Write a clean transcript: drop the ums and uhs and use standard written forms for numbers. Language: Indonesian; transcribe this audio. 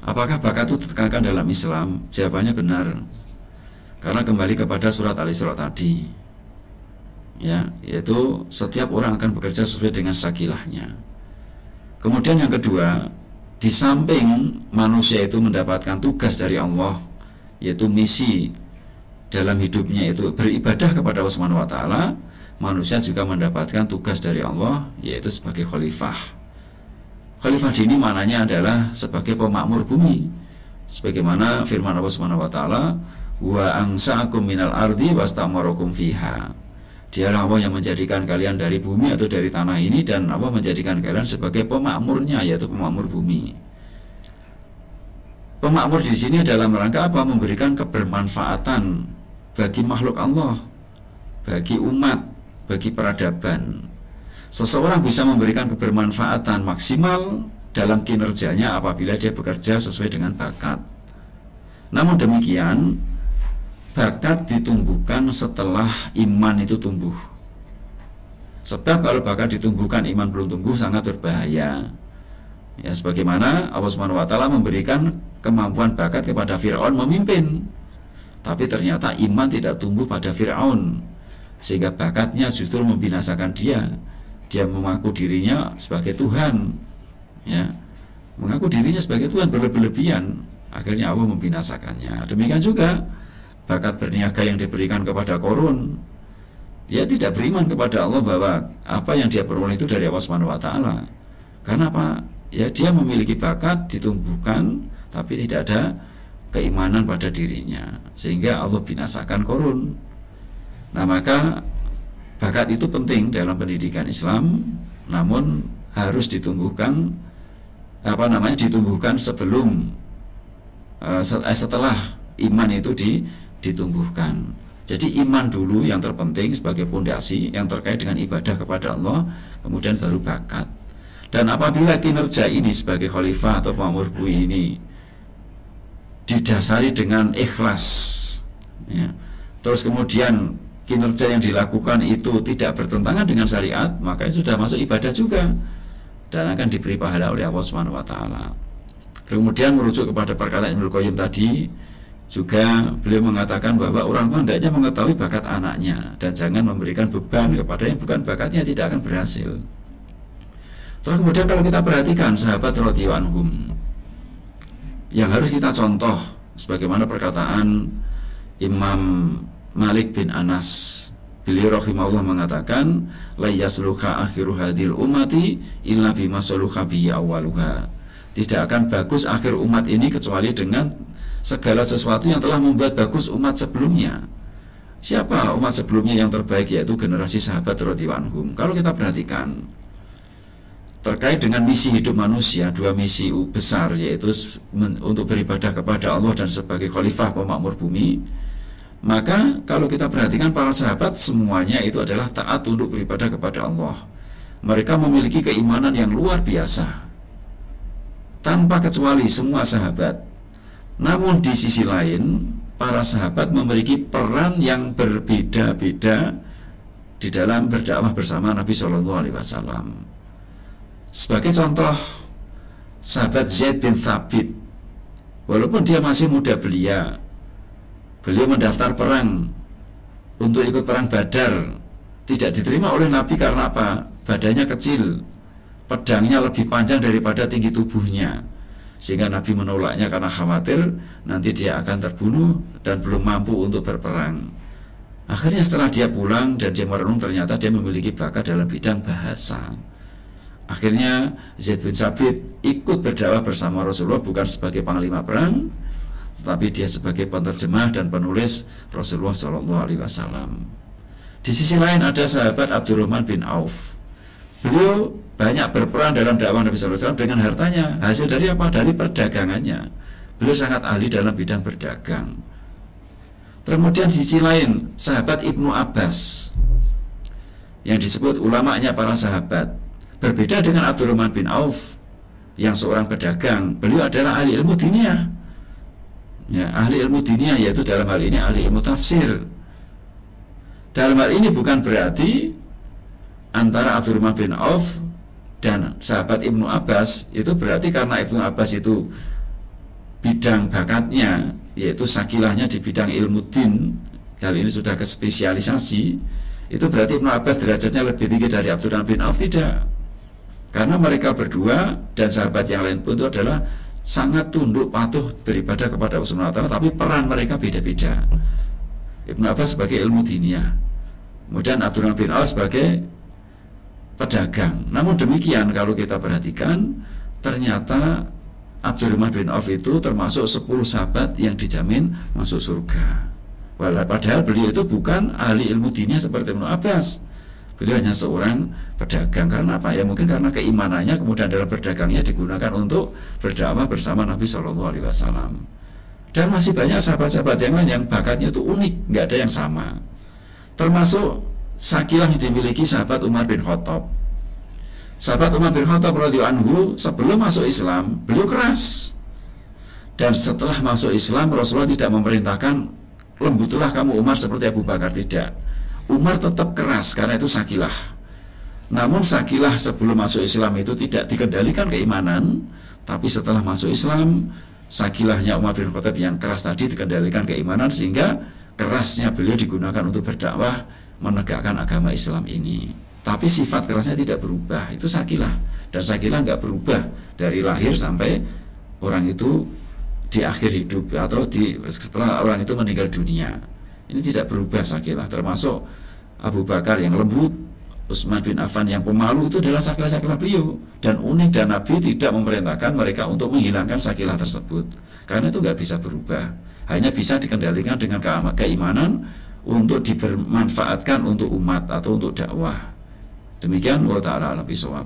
Apakah bakat itu ditekankan dalam Islam? Jawabannya benar. Karena kembali kepada surat Al-Isra tadi, ya, yaitu setiap orang akan bekerja sesuai dengan sakilahnya. Kemudian yang kedua, di samping manusia itu mendapatkan tugas dari Allah, yaitu misi dalam hidupnya itu beribadah kepada Allah Subhanahu wa taala, manusia juga mendapatkan tugas dari Allah, yaitu sebagai khalifah. Khalifah di ini maknanya adalah sebagai pemakmur bumi. Sebagaimana firman Allah Subhanahu wa taala, "Wa ansa'akum minal ardi wastamarakum fiha." Dialah Allah yang menjadikan kalian dari bumi atau dari tanah ini, dan Allah menjadikan kalian sebagai pemakmurnya, yaitu pemakmur bumi. Pemakmur di sini dalam rangka apa? Memberikan kebermanfaatan bagi makhluk Allah, bagi umat, bagi peradaban. Seseorang bisa memberikan kebermanfaatan maksimal dalam kinerjanya apabila dia bekerja sesuai dengan bakat. Namun demikian, bakat ditumbuhkan setelah iman itu tumbuh. Sebab kalau bakat ditumbuhkan, iman belum tumbuh, sangat berbahaya. Ya, sebagaimana Allah Subhanahu wa taala memberikan kemampuan bakat kepada Fir'aun memimpin, tapi ternyata iman tidak tumbuh pada Fir'aun, sehingga bakatnya justru membinasakan dia. Dia mengaku dirinya sebagai Tuhan, ya, mengaku dirinya sebagai Tuhan berlebihan, akhirnya Allah membinasakannya. Demikian juga bakat berniaga yang diberikan kepada Qarun, dia tidak beriman kepada Allah bahwa apa yang dia peroleh itu dari Allah Subhanahu wa taala. Karena apa? Ya, dia memiliki bakat ditumbuhkan, tapi tidak ada keimanan pada dirinya, sehingga Allah binasakan Qarun. Nah, maka bakat itu penting dalam pendidikan Islam, namun harus ditumbuhkan ditumbuhkan sebelum setelah iman itu ditumbuhkan. Jadi iman dulu yang terpenting sebagai fondasi yang terkait dengan ibadah kepada Allah, kemudian baru bakat. Dan apabila kinerja ini sebagai khalifah atau pemakmur bumi ini didasari dengan ikhlas, ya, terus kemudian kinerja yang dilakukan itu tidak bertentangan dengan syariat, maka itu sudah masuk ibadah juga dan akan diberi pahala oleh Allah Subhanahu wa taala. Kemudian merujuk kepada perkataan Ibnu Qayyim tadi, juga beliau mengatakan bahwa orang tua hendaknya mengetahui bakat anaknya dan jangan memberikan beban kepada yang bukan bakatnya, tidak akan berhasil. Terus kemudian kalau kita perhatikan sahabat radhiyallahu anhum yang harus kita contoh, sebagaimana perkataan Imam Malik bin Anas, beliau rahimahullah mengatakan, la yasluha akhiru hadil ummati illa bima saluha bihi awwaluha. Tidak akan bagus akhir umat ini kecuali dengan segala sesuatu yang telah membuat bagus umat sebelumnya. Siapa umat sebelumnya yang terbaik? Yaitu generasi sahabat radhiyallahu anhum. Kalau kita perhatikan terkait dengan misi hidup manusia, dua misi besar, yaitu untuk beribadah kepada Allah dan sebagai khalifah pemakmur bumi, maka kalau kita perhatikan para sahabat semuanya itu adalah taat untuk beribadah kepada Allah. Mereka memiliki keimanan yang luar biasa, tanpa kecuali semua sahabat. Namun di sisi lain, para sahabat memiliki peran yang berbeda-beda di dalam berdakwah bersama Nabi Shallallahu Alaihi Wasallam. Sebagai contoh, sahabat Zaid bin Thabit, walaupun dia masih muda belia, beliau mendaftar perang untuk ikut perang Badar. Tidak diterima oleh Nabi karena apa? Badannya kecil, pedangnya lebih panjang daripada tinggi tubuhnya, sehingga Nabi menolaknya karena khawatir nanti dia akan terbunuh dan belum mampu untuk berperang. Akhirnya setelah dia pulang dan dia merenung, ternyata dia memiliki bakat dalam bidang bahasa. Akhirnya Zaid bin Thabit ikut berdakwah bersama Rasulullah, bukan sebagai panglima perang, tetapi dia sebagai penerjemah dan penulis Rasulullah Shallallahu Alaihi Wasallam. Di sisi lain ada sahabat Abdurrahman bin Auf. Beliau banyak berperan dalam dakwah Nabi Sallallahu Alaihi Wasallam dengan hartanya. Hasil dari apa? Dari perdagangannya. Beliau sangat ahli dalam bidang berdagang. Kemudian di sisi lain sahabat Ibnu Abbas, yang disebut ulamanya para sahabat. Berbeda dengan Abdurrahman bin Auf yang seorang pedagang, beliau adalah ahli ilmu diniyah. Ya, ahli ilmu diniyah, yaitu dalam hal ini ahli ilmu tafsir. Dalam hal ini bukan berarti antara Abdurrahman bin Auf dan sahabat Ibnu Abbas itu berarti karena Ibnu Abbas itu bidang bakatnya, yaitu sakilahnya di bidang ilmu din, kali ini sudah ke spesialisasi, itu berarti Ibnu Abbas derajatnya lebih tinggi dari Abdurrahman bin Auf? Tidak, karena mereka berdua dan sahabat yang lain pun itu adalah sangat tunduk patuh beribadah kepada Allah Subhanahu wa Ta'ala, tapi peran mereka beda-beda. Ibnu Abbas sebagai ilmu diniyah, kemudian Abdurrahman bin Auf sebagai pedagang. Namun demikian, kalau kita perhatikan, ternyata Abdurrahman bin Auf itu termasuk 10 sahabat yang dijamin masuk surga. Padahal beliau itu bukan ahli ilmu diniyah seperti Ibnu Abbas. Beliau hanya seorang pedagang. Karena apa? Ya mungkin karena keimanannya, kemudian dalam berdagangnya digunakan untuk berdakwah bersama Nabi SAW. Dan masih banyak sahabat-sahabat yang lain yang bakatnya itu unik, nggak ada yang sama. Termasuk sakilah yang dimiliki sahabat Umar bin Khattab. Sahabat Umar bin Khattab radhiyallahu anhu sebelum masuk Islam beliau keras, dan setelah masuk Islam Rasulullah tidak memerintahkan lembutlah kamu Umar seperti Abu Bakar, tidak. Umar tetap keras karena itu sakilah. Namun sakilah sebelum masuk Islam itu tidak dikendalikan keimanan, tapi setelah masuk Islam sakilahnya Umar bin Khattab yang keras tadi dikendalikan keimanan, sehingga kerasnya beliau digunakan untuk berdakwah menegakkan agama Islam ini. Tapi sifat kerasnya tidak berubah, itu sakilah. Dan sakilah nggak berubah dari lahir sampai orang itu di akhir hidup atau setelah orang itu meninggal dunia. Ini tidak berubah sakilah. Termasuk Abu Bakar yang lembut, Utsman bin Affan yang pemalu, itu adalah sakilah-sakilah beliau. Dan unik, dan Nabi tidak memerintahkan mereka untuk menghilangkan sakilah tersebut, karena itu nggak bisa berubah. Hanya bisa dikendalikan dengan keimanan untuk dibermanfaatkan untuk umat atau untuk dakwah. Demikian, wa ta'ala alam bisawab.